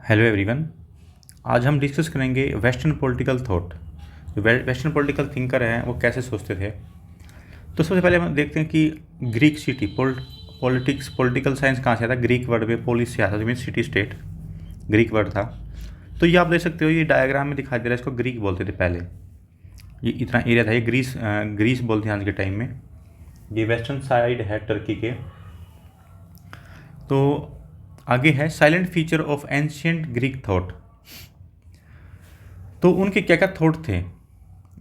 Hello everyone. आज हम discuss करेंगे वेस्टर्न पॉलिटिकल थॉट। जो वेस्टर्न पॉलिटिकल थिंकर हैं वो कैसे सोचते थे। तो सबसे पहले हम देखते हैं कि Greek city politics political science कहाँ से आता है। ग्रीक वर्ड में पोलिस से आता है, mean city state Greek word था। तो ये आप देख सकते हो, ये डायग्राम में दिखाई दे रहा है, इसको ग्रीक बोलते थे पहले। ये इतना एरिया था, ये ग्रीस बोलते हैं आज के टाइम में। ये वेस्टर्न साइड है टर्की के। तो आगे है silent feature of ancient Greek thought. तो उनके क्या क्या थॉट थे,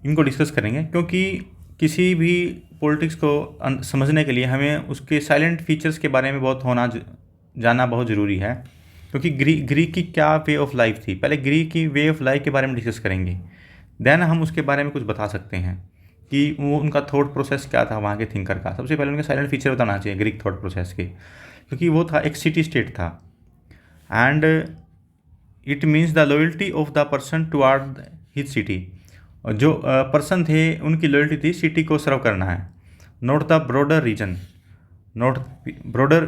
इनको डिस्कस करेंगे, क्योंकि किसी भी पॉलिटिक्स को समझने के लिए हमें उसके साइलेंट फीचर्स के बारे में जानना बहुत ज़रूरी है। क्योंकि ग्रीक की क्या वे ऑफ लाइफ थी, पहले ग्रीक की वे ऑफ लाइफ के बारे में डिस्कस करेंगे, देन हम उसके बारे में कुछ बता सकते हैं कि वो उनका थॉट प्रोसेस क्या था वहाँ के थिंकर का। सबसे पहले उनके साइलेंट फीचर बताना चाहिए ग्रीक थॉट प्रोसेस के, क्योंकि वो था एक सिटी स्टेट था and it means the loyalty of the person toward his city. और जो पर्सन थे उनकी लॉयल्टी थी सिटी को सर्व करना है, not the broader region. Not broader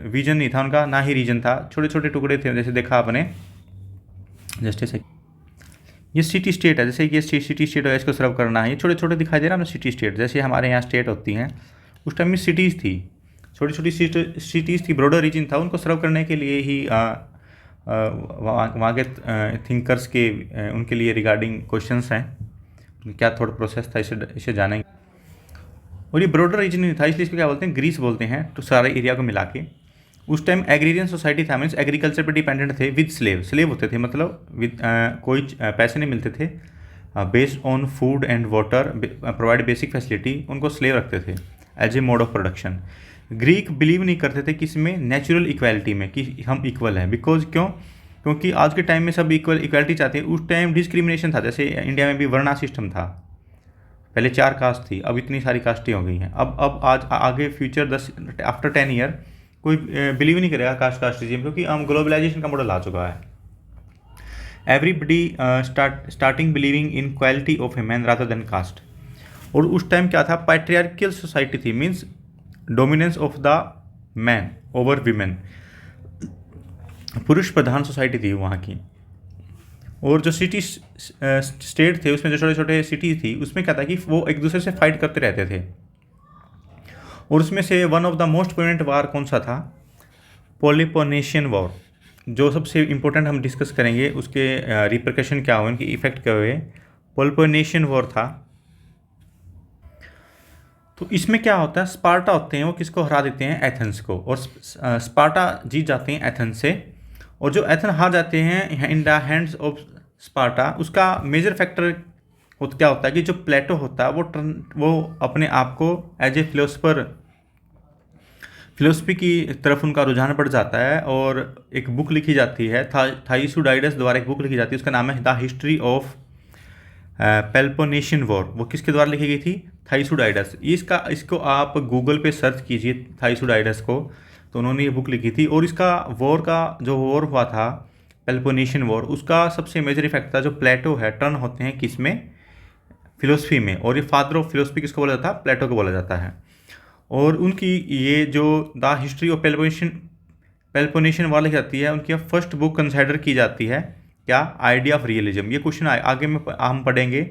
vision नहीं था उनका, ना ही रीजन था, छोटे छोटे टुकड़े थे। जैसे देखा आपने, जैसे ये सिटी स्टेट है, जैसे ये सिटी स्टेट है, इसको सर्व करना है, ये छोटे छोटे दिखाई दे रहा है ना सिटी स्टेट। जैसे हमारे यहाँ स्टेट होती हैं, उस टाइम में सिटीज़ थी, छोटी छोटी सिटीज़ थी, ब्रॉडर रीजन था, उनको सर्व करने के लिए ही वहाँ के थिंकर्स के उनके लिए रिगार्डिंग क्वेश्चंस हैं, क्या थॉट प्रोसेस था, इसे जानेंगे। और ये ब्रॉडर रीजन नहीं था, इसलिए इसको क्या बोलते हैं, ग्रीस बोलते हैं, तो सारे एरिया को मिला के। उस टाइम एग्रीरियन सोसाइटी था, मीन्स एग्रीकल्चर पर डिपेंडेंट थे, विद स्लेव होते थे, मतलब विद कोई पैसे नहीं मिलते थे, based on food and water provide basic facility, उनको स्लेव रखते थे as a mode of production. Greek believe नहीं करते थे किसमें, नेचुरल इक्वालिटी में, कि हम इक्वल हैं। बिकॉज क्योंकि आज के टाइम में सब इक्वालिटी चाहते हैं। उस टाइम डिस्क्रिमिनेशन था, जैसे इंडिया में भी वर्णा सिस्टम था, पहले 4 कास्ट थी, अब इतनी सारी कास्टें हो गई हैं। अब आज आगे फ्यूचर आफ्टर 10 ईयर कोई बिलीव नहीं करेगा कास्टिज्म, क्योंकि हम ग्लोबलाइजेशन का मॉडल आ चुका है। Everybody starting believing in quality of a man rather than caste. और उस टाइम क्या था, पैट्रियार्कियल सोसाइटी थी, means dominance of the man over women, पुरुष प्रधान सोसाइटी थी वहाँ की। और जो सिटी स्टेट थे उसमें जो छोटे छोटे सिटी थी, उसमें क्या था कि वो एक दूसरे से फाइट करते रहते थे। और उसमें से one of the most prominent war कौन सा था, पेलोपोनेशियन वॉर, जो सबसे इम्पोर्टेंट हम डिस्कस करेंगे, उसके रिpercussion क्या हुए, उनकी इफेक्ट क्या हुए। पेलोपोनेशियन वॉर था। तो इसमें क्या होता है, स्पार्टा होते हैं, वो किसको हरा देते हैं, एथेंस को, और स्पार्टा जीत जाते हैं एथेंस से। और जो एथेंस हार जाते हैं in the hands of Sparta, उसका मेजर फैक्टर क्या होता है कि जो प्लेटो होता है वो अपने आप को एज ए फिलोसफी की तरफ उनका रुझान बढ़ जाता है। और एक बुक लिखी जाती है, थाइसुडाइडस द्वारा एक बुक लिखी जाती है, उसका नाम है the history of Peloponnesian war. वो किसके द्वारा लिखी गई थी, थाइसुडाइडस। इसको आप गूगल पे सर्च कीजिए थाइसुडाइडस को, तो उन्होंने ये बुक लिखी थी। और इसका वॉर का जो वॉर हुआ था पेलोपोनेशियन वॉर, उसका सबसे मेजर इफेक्ट था, जो प्लेटो है, टर्न होते हैं किसमें, फिलोसफी में। और ये फादर ऑफ फिलोसफी किसको बोला जाता है, प्लेटो को बोला जाता है। और उनकी ये जो the history of Peloponnesian war लिखी जाती है, उनकी फर्स्ट बुक कंसिडर की जाती है, क्या, आइडिया ऑफ रियलिज्म। ये क्वेश्चन आगे में हम पढ़ेंगे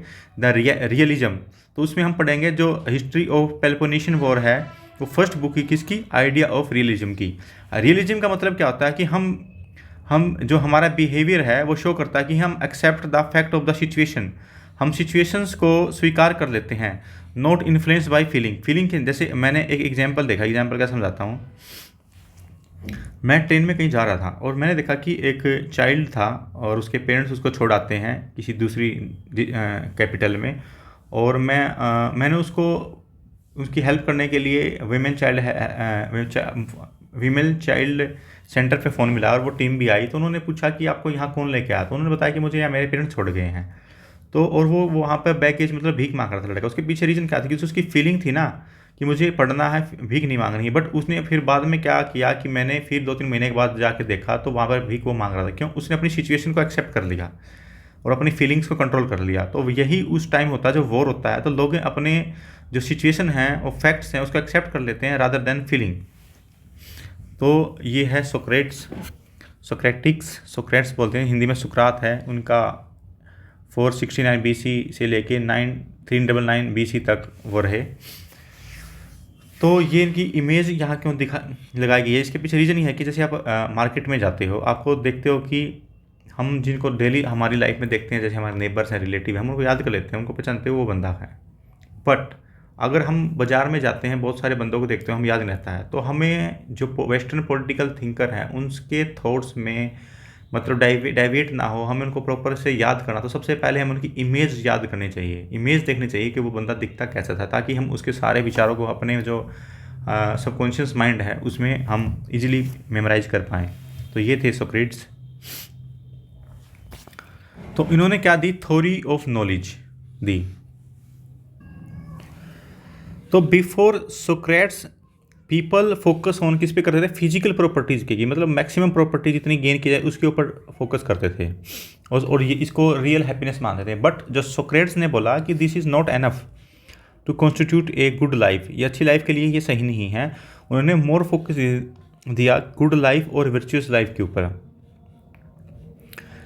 द रियलिज्म, तो उसमें हम पढ़ेंगे जो हिस्ट्री ऑफ पेलोपोनेशियन वॉर है, वो फर्स्ट बुक ही किसकी, आइडिया ऑफ रियलिज्म की। रियलिज्म का मतलब क्या होता है कि हम जो हमारा बिहेवियर है वो शो करता है कि हम accept the fact of the situation, हम सिचुएशंस को स्वीकार कर लेते हैं, नॉट इन्फ्लुएंस बाय फीलिंग के। जैसे मैंने एक एग्जांपल देखा, एग्जांपल क्या समझाता हूँ। मैं ट्रेन में कहीं जा रहा था और मैंने देखा कि एक चाइल्ड था और उसके पेरेंट्स उसको छोड़ आते हैं किसी दूसरी कैपिटल में। और मैंने उसकी हेल्प करने के लिए वीमेन चाइल्ड सेंटर पे फ़ोन मिला और वो टीम भी आई। तो उन्होंने पूछा कि आपको यहाँ कौन लेके आया, तो उन्होंने बताया कि मुझे यहाँ मेरे पेरेंट्स छोड़ गए हैं। तो और वो वहाँ पर बैगेज मतलब भीख मांग रहा था लड़का। उसके पीछे रीज़न क्या था, कि उसकी फीलिंग थी ना कि मुझे पढ़ना है, भीख नहीं मांगनी है। बट उसने फिर बाद में क्या किया कि मैंने फिर 2-3 महीने के बाद जाके देखा तो वहाँ पर भीख वो मांग रहा था। क्यों, उसने अपनी सिचुएशन को एक्सेप्ट कर लिया और अपनी फीलिंग्स को कंट्रोल कर लिया। तो यही उस टाइम होता है जो वॉर होता है, तो लोग अपने जो सिचुएशन है और फैक्ट्स हैं उसको एक्सेप्ट कर लेते हैं रादर देन फीलिंग। तो ये है सोक्रेट्स। सोक्रेट्स बोलते हैं, हिंदी में सुकरात है, उनका 469 BC से लेके 399 BC तक वो रहे। तो ये इनकी इमेज यहाँ क्यों लगाई गई है, इसके पीछे रीज़न ये है कि जैसे आप मार्केट में जाते हो, आपको देखते हो कि हम जिनको डेली हमारी लाइफ में देखते हैं, जैसे हमारे नेबर्स हैं, रिलेटिव हैं, हम उनको याद कर लेते हैं, उनको पहचानते हो वो बंदा है। बट अगर हम बाज़ार में जाते हैं, बहुत सारे बंदों को देखते हो, हम याद नहीं रहता है, तो हमें जो वेस्टर्न पॉलिटिकल थिंकर हैं उनके थॉट्स में मतलब डाइवेट ना हो, हमें उनको प्रॉपर से याद करना, तो सबसे पहले हमें उनकी इमेज याद करनी चाहिए, इमेज देखनी चाहिए कि वो बंदा दिखता कैसा था, ताकि हम उसके सारे विचारों को अपने जो सबकॉन्शियस माइंड है उसमें हम इजीली मेमोराइज कर पाएँ। तो ये थे सोक्रेट्स। तो इन्होंने क्या दी, थ्योरी ऑफ नॉलेज दी। तो before Socrates people focus on किस पे करते थे, फिजिकल प्रॉपर्टीज़ की, मतलब मैक्सिमम प्रॉपर्टी जितनी गेन की जाए उसके ऊपर फोकस करते थे और ये इसको रियल हैप्पीनेस मानते थे। बट जो सोक्रेट्स ने बोला कि this is not enough to constitute a good life, ये अच्छी लाइफ के लिए ये सही नहीं है। उन्होंने मोर फोकस दिया गुड लाइफ और वर्चुअस लाइफ के ऊपर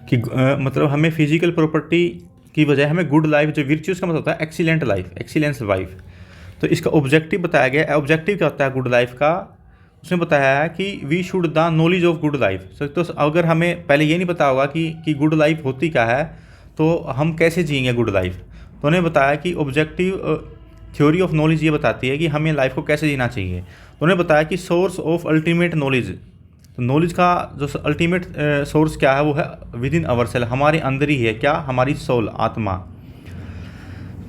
कि मतलब हमें फिजिकल प्रॉपर्टी की बजाय हमें गुड लाइफ, जो वर्चुअस का मतलब होता है एक्सीलेंट लाइफ, एक्सीलेंस लाइफ। तो इसका ऑब्जेक्टिव बताया गया। ऑब्जेक्टिव क्या होता है गुड लाइफ का, उसने बताया है कि we should the knowledge of good life. तो अगर हमें पहले ये नहीं पता होगा कि गुड लाइफ होती क्या है, तो हम कैसे जिएंगे गुड लाइफ। तो उन्हें बताया कि ऑब्जेक्टिव थ्योरी ऑफ नॉलेज ये बताती है कि हमें लाइफ को कैसे जीना चाहिए। तो उन्हें बताया कि सोर्स ऑफ अल्टीमेट नॉलेज, तो नॉलेज का जो अल्टीमेट सोर्स क्या है वो है विद इन अवर सेल, हमारे अंदर ही है। क्या, हमारी सोल, आत्मा,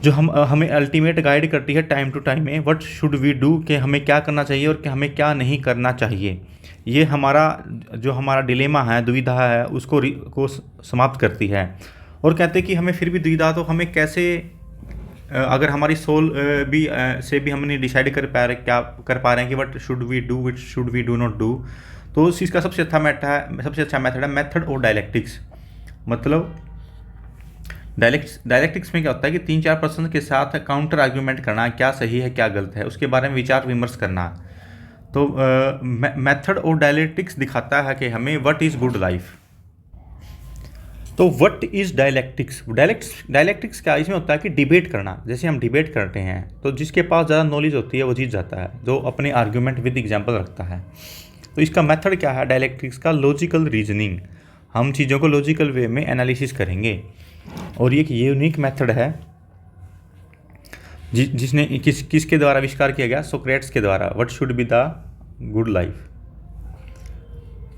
जो हमें अल्टीमेट गाइड करती है टाइम टू टाइम में व्हाट शुड वी डू, कि हमें क्या करना चाहिए और कि हमें क्या नहीं करना चाहिए। ये हमारा डिलेमा है, दुविधा है, उसको समाप्त करती है। और कहते हैं कि हमें फिर भी दुविधा, तो हमें कैसे, अगर हमारी सोल से भी हम नहीं डिसाइड कर पा रहे हैं कि what should we do, what should we do not do, तो उस चीज़ का सबसे अच्छा मेथड है मेथड ऑफ डायलेक्टिक्स। मतलब डायलेक्टिक्स में क्या होता है कि 3-4 पर्सन के साथ काउंटर आर्ग्यूमेंट करना, क्या सही है क्या गलत है, उसके बारे में विचार विमर्श करना। तो मेथड ऑफ डायलेक्टिक्स दिखाता है कि हमें व्हाट इज़ गुड लाइफ। तो व्हाट इज़ डायलेक्टिक्स, डायलेक्टिक्स क्या, इसमें होता है कि डिबेट करना। जैसे हम डिबेट करते हैं तो जिसके पास ज़्यादा नॉलेज होती है वो जीत जाता है, जो अपने आर्ग्यूमेंट विद एग्जाम्पल रखता है। तो इसका मेथड क्या है डायलेक्टिक्स का, लॉजिकल रीजनिंग। हम चीज़ों को लॉजिकल वे में एनालिसिस करेंगे। और ये एक यूनिक मेथड है जिसने किसके द्वारा आविष्कार किया गया, सोक्रेट्स के द्वारा। What should be the good life,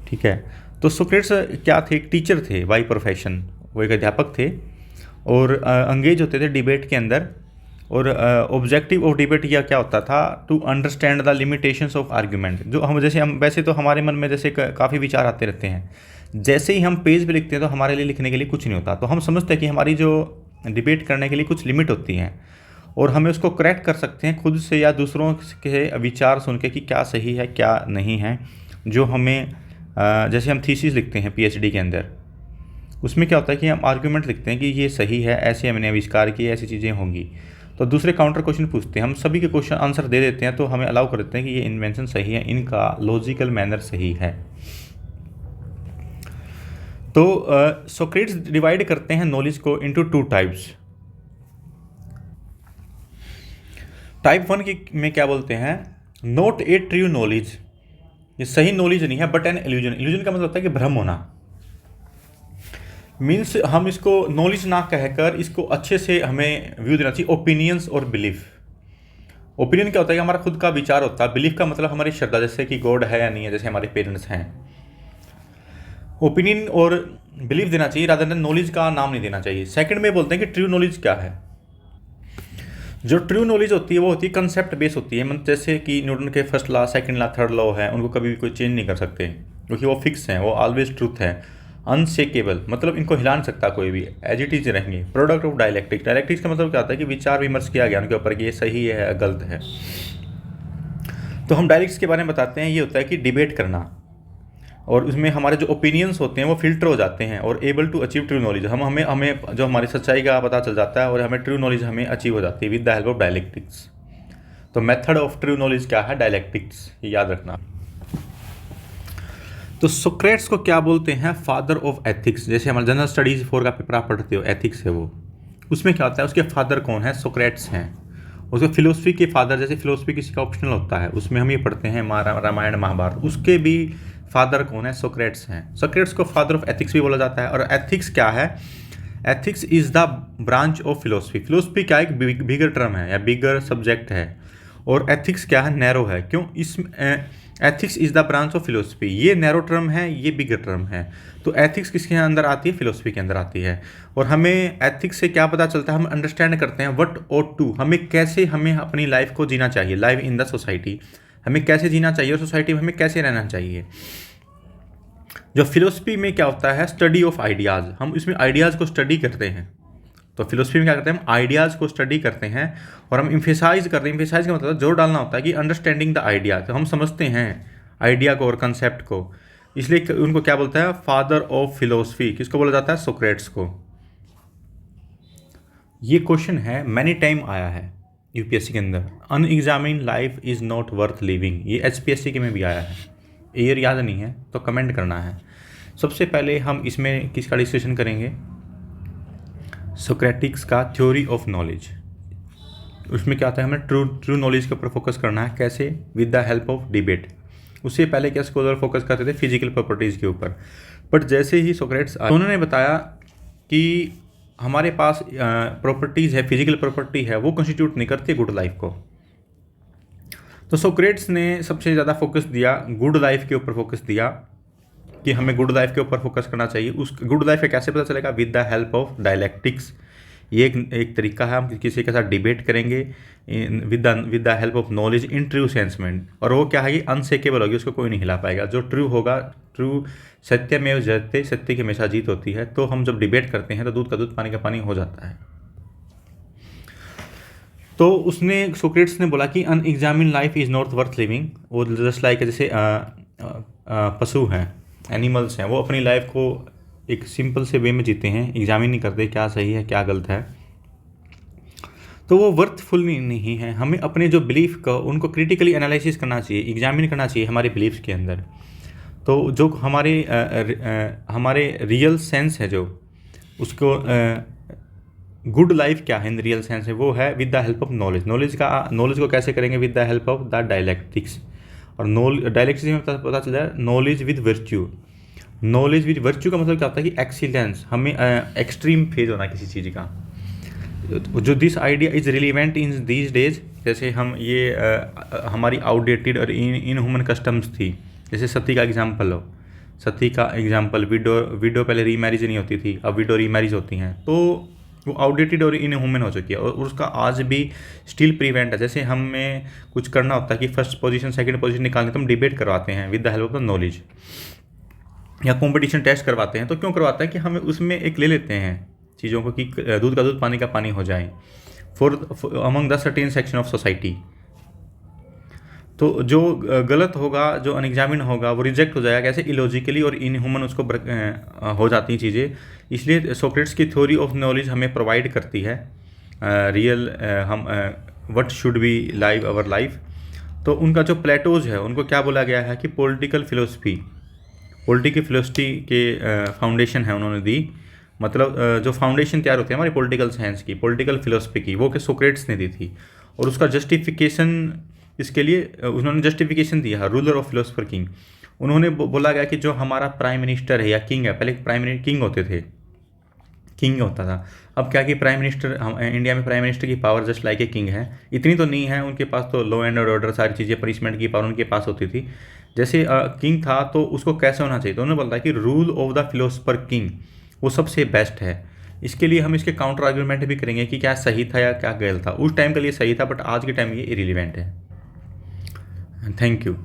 ठीक है। तो सोक्रेट्स क्या थे, एक टीचर थे बाय प्रोफेशन, वो एक अध्यापक थे और अंगेज होते थे डिबेट के अंदर। और ऑब्जेक्टिव ऑफ डिबेट यह क्या होता था, to understand the limitations of argument. जो हम वैसे तो हमारे मन में जैसे काफ़ी विचार आते रहते हैं, जैसे ही हम पेज पे लिखते हैं तो हमारे लिए लिखने के लिए कुछ नहीं होता। तो हम समझते हैं कि हमारी जो डिबेट करने के लिए कुछ लिमिट होती हैं और हमें उसको करेक्ट कर सकते हैं खुद से या दूसरों के विचार सुन के कि क्या सही है क्या नहीं है। जो हमें जैसे हम थीसिस लिखते हैं PhD के अंदर, उसमें क्या होता है कि हम आर्ग्यूमेंट लिखते हैं कि ये सही है, ऐसे हमने आविष्कार किए, ऐसी चीज़ें होंगी। तो दूसरे काउंटर क्वेश्चन पूछते हैं, हम सभी के क्वेश्चन आंसर दे देते हैं, तो हमें अलाउ कर देते हैं कि ये इन्वेंशन सही है, इनका लॉजिकल मैनर सही है। तो सोक्रेट्स डिवाइड करते हैं नॉलेज को इनटू 2 टाइप्स। टाइप 1 में क्या बोलते हैं, नॉट ए ट्रू नॉलेज, ये सही नॉलेज नहीं है, बट एन इल्यूजन। इल्यूजन का मतलब होता है कि भ्रम होना। मीन्स हम इसको नॉलेज ना कहकर इसको अच्छे से हमें व्यू देना चाहिए। ओपिनियंस और बिलीफ, ओपिनियन क्या होता है कि हमारा खुद का विचार होता है, बिलीफ का मतलब हमारी श्रद्धा, जैसे कि गॉड है या नहीं है, जैसे हमारे पेरेंट्स हैं। ओपिनियन और बिलीफ देना चाहिए, रादर देन नॉलेज का नाम नहीं देना चाहिए। सेकंड में बोलते हैं कि ट्रू नॉलेज क्या है। जो ट्रू नॉलेज होती है वो होती है कंसेप्ट बेस होती है। मतलब जैसे कि न्यूटन के first law, second law, third law है, उनको कभी भी कोई चेंज नहीं कर सकते क्योंकि वो फिक्स हैं, वो ऑलवेज ट्रूथ है। अनशेकेबल मतलब इनको हिला नहीं सकता कोई भी, एज इट इज रहेंगे। प्रोडक्ट ऑफ डायलेक्टिक्स, डायलेक्टिक्स का मतलब क्या होता है कि विचार विमर्श किया गया उनके ऊपर कि ये सही है गलत है। तो हम डायलेक्टिक्स के बारे में बताते हैं, ये होता है कि डिबेट करना, और उसमें हमारे जो ओपिनियंस होते हैं वो फिल्टर हो जाते हैं और able to achieve true knowledge. हमें जो हमारी सच्चाई का पता चल जाता है और हमें ट्रू नॉलेज हमें अचीव हो जाती है with the help of dialectics. तो मेथड ऑफ ट्रू नॉलेज क्या है, डायलेक्टिक्स, याद रखना। तो सोक्रेट्स को क्या बोलते हैं? Father of ethics. जैसे हमारा जनरल स्टडीज 4 का पेपर आप पढ़ते हो, एथिक्स है वो, उसमें क्या होता है, उसके फादर कौन है? सोक्रेट्स हैं। उसके फिलोसफी के फादर, जैसे फिलोसफी किसी का ऑप्शनल होता है उसमें हम ये पढ़ते हैं रामायण महाभारत, उसके भी फादर कौन है? सोक्रेट्स हैं। सोक्रेट्स को फादर ऑफ एथिक्स भी बोला जाता है। और एथिक्स क्या है? Ethics is the branch of philosophy. Philosophy क्या एक बिगर टर्म है या बिगर सब्जेक्ट है, और एथिक्स क्या है? नैरो है। क्यों? इस ethics is the branch of philosophy, ये नैरो टर्म है, ये बिगर टर्म है। तो एथिक्स किसके अंदर आती है? फिलोसफी के अंदर आती है। और हमें एथिक्स से क्या पता चलता है? हम अंडरस्टैंड करते हैं व्हाट ऑट टू, हमें कैसे हमें अपनी लाइफ को जीना चाहिए, लाइव इन द सोसाइटी, हमें कैसे जीना चाहिए और सोसाइटी में हमें कैसे रहना चाहिए। जो फिलोसफी में क्या होता है? स्टडी ऑफ आइडियाज़, हम इसमें आइडियाज़ को स्टडी करते हैं। तो फिलोसफी में क्या करते हैं? हम आइडियाज़ को स्टडी करते हैं और हम इम्फेसाइज करते हैं। इम्फेसाइज का मतलब जोर डालना होता है कि अंडरस्टैंडिंग द आइडिया, तो हम समझते हैं आइडिया को और कंसेप्ट को, इसलिए उनको क्या बोलता है? Father of philosophy. किसको बोला जाता है? सोक्रेट्स को। ये क्वेश्चन है, मैनी टाइम आया है यूपीएससी के अंदर, unexamined life is not worth living. ये एचपीएससी के में भी आया है। ईयर याद नहीं है तो कमेंट करना है। सबसे पहले हम इसमें किसका डिस्कशन करेंगे? सोक्रेटिक्स का थ्योरी ऑफ नॉलेज। उसमें क्या आता है? हमें ट्रू नॉलेज के ऊपर फोकस करना है। कैसे? With the help of debate. उससे पहले क्या स्कॉलर फोकस करते थे? फिजिकल प्रॉपर्टीज़ के ऊपर। बट जैसे ही सोक्रेट्स उन्होंने बताया कि हमारे पास प्रॉपर्टीज़ है, फिजिकल प्रॉपर्टी है, वो कंस्टिट्यूट नहीं करती गुड लाइफ को। तो सोक्रेट्स ने सबसे ज़्यादा फोकस दिया गुड लाइफ के ऊपर, फोकस दिया कि हमें गुड लाइफ के ऊपर फोकस करना चाहिए। उस गुड लाइफ का कैसे पता चलेगा? With the help of dialectics. ये एक तरीका है, हम किसी के साथ डिबेट करेंगे with the help of knowledge in true sense में। और वो क्या है? ये अनसेकेबल होगी, उसको कोई नहीं हिला पाएगा। जो ट्रू होगा, ट्रू सत्य में जयते, सत्य की हमेशा जीत होती है। तो हम जब डिबेट करते हैं तो दूध का दूध पानी का पानी हो जाता है। तो उसने सोक्रेट्स ने बोला कि unexamined life is not worth living. वो जस्ट लाइक जैसे पशु हैं, एनिमल्स हैं, वो अपनी लाइफ को एक सिंपल से वे में जीते हैं, एग्जामिन नहीं करते क्या सही है क्या गलत है, तो वो वर्थफुल नहीं है। हमें अपने जो बिलीफ का उनको क्रिटिकली एनालिसिस करना चाहिए, एग्जामिन करना चाहिए हमारे बिलीफ्स के अंदर। तो जो हमारे रियल सेंस है, जो उसको गुड लाइफ क्या है इन रियल सेंस है, वो है with the help of knowledge. Knowledge को कैसे करेंगे? With the help of the dialectics. और डायलैक्टिक्स में पता चल जाए knowledge with virtue. Knowledge with virtue का मतलब क्या होता है? कि एक्सीलेंस, हमें एक्सट्रीम फेज होना किसी चीज़ का। जो this idea is relevant in these days, जैसे हम ये हमारी आउटडेटेड और इन ह्यूमन कस्टम्स थी। जैसे सती का एग्जाम्पल लो, सती का एग्जाम्पल, विडो पहले रीमैरिज नहीं होती थी, अब विडो रीमैरिज होती हैं, तो वो आउटडेटेड और इन ह्यूमन हो चुकी है। और उसका आज भी स्टिल प्रिवेंट है। जैसे हमें कुछ करना होता है कि फर्स्ट पोजीशन सेकंड पोजीशन निकालने, तो हम डिबेट करवाते हैं with the help of the knowledge, या कंपटीशन टेस्ट करवाते हैं। तो क्यों करवाते हैं? कि हमें उसमें एक ले लेते हैं चीज़ों को कि दूध का दूध पानी का पानी हो जाए for among the certain section of society. तो जो गलत होगा, जो अनएग्जामिन होगा, वो रिजेक्ट हो जाएगा। कैसे? इलॉजिकली और इनह्यूमन उसको हो जाती चीज़ें। इसलिए सोक्रेट्स की थ्योरी ऑफ नॉलेज हमें प्रोवाइड करती है रियल हम what should be live our life. तो उनका जो प्लेटोज है, उनको क्या बोला गया है? कि पॉलिटिकल फिलोसफी के फाउंडेशन है उन्होंने दी। मतलब जो फाउंडेशन तैयार होती है हमारी पॉलिटिकल साइंस की, पॉलिटिकल फिलोसफी की, वो कि सोक्रेट्स ने दी थी। और उसका जस्टिफिकेशन, इसके लिए उन्होंने जस्टिफिकेशन दिया रूलर ऑफ फिलोसफर किंग। उन्होंने बोला गया कि जो हमारा प्राइम मिनिस्टर है या किंग है, पहले प्राइम मिनिस्टर किंग होते थे, किंग होता था। अब क्या कि प्राइम मिनिस्टर, इंडिया में प्राइम मिनिस्टर की power just like a king है। इतनी तो नहीं है, उनके पास तो लॉ एंड ऑर्डर सारी चीज़ें, पनिशमेंट की पावर उनके पास होती थी। जैसे किंग था तो उसको कैसे होना चाहिए? तो उन्होंने बोला कि rule of the philosopher king वो सबसे बेस्ट है। इसके लिए हम इसके काउंटर आर्ग्यूमेंट भी करेंगे कि क्या सही था या क्या गलत था। उस टाइम के लिए सही था, बट आज के टाइम ये इरिलीवेंट है। Thank you.